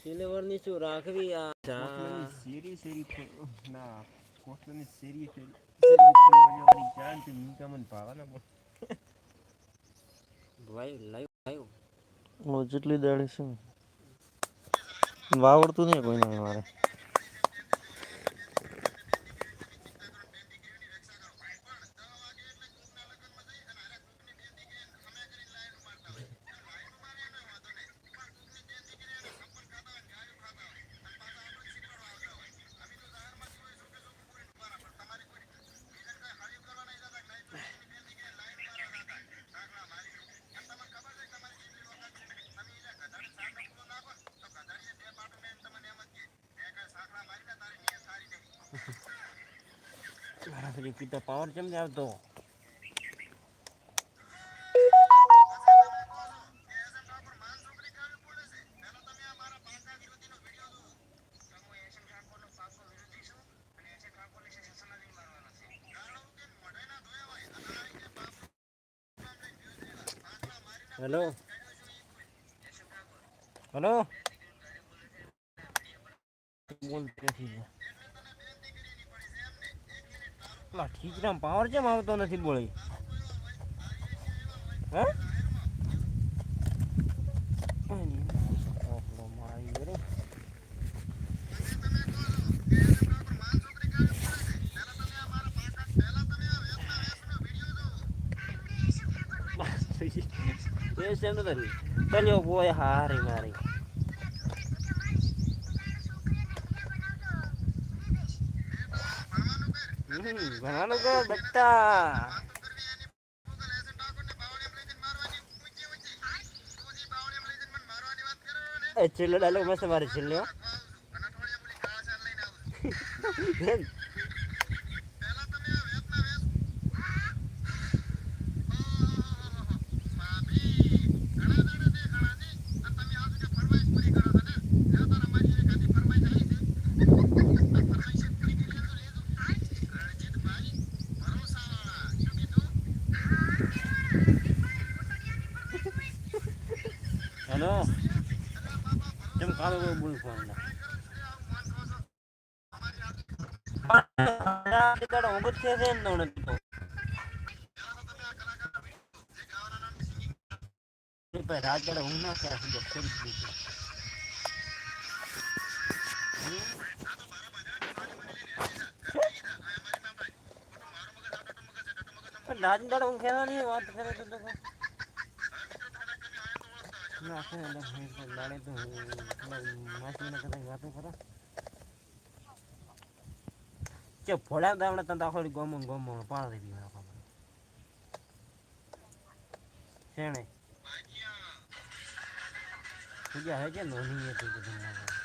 સિલ્વરની શું રાખવી આ કોટલાની શેરી ના કોટલાની શેરી જાન તે મીકામન ભાવાના લાઈવ ઓ જેટલી દાડી છે વાવડતું નહી કોઈ ના મારે પિતા પાવર કેમ જ આવતો હેલો હલો ઠીકરામ પાવર કેમ આવતો નથી બોળી હે હારી મારી ઘણાનું કે બતા છેલ્લો ડાયલોગ મસ્ત મારે છેલ્લો હેલો કેમ કાળો બોલ ફોન રાજગડા હું ના નાજદાર હું ખેવાની વાત કરે તો વાતો કરો કે ફોડા દામડા તને આખો ગોમ ગોમ પાડી દીધા શેણે પૂજા હે કે નોની હતી કે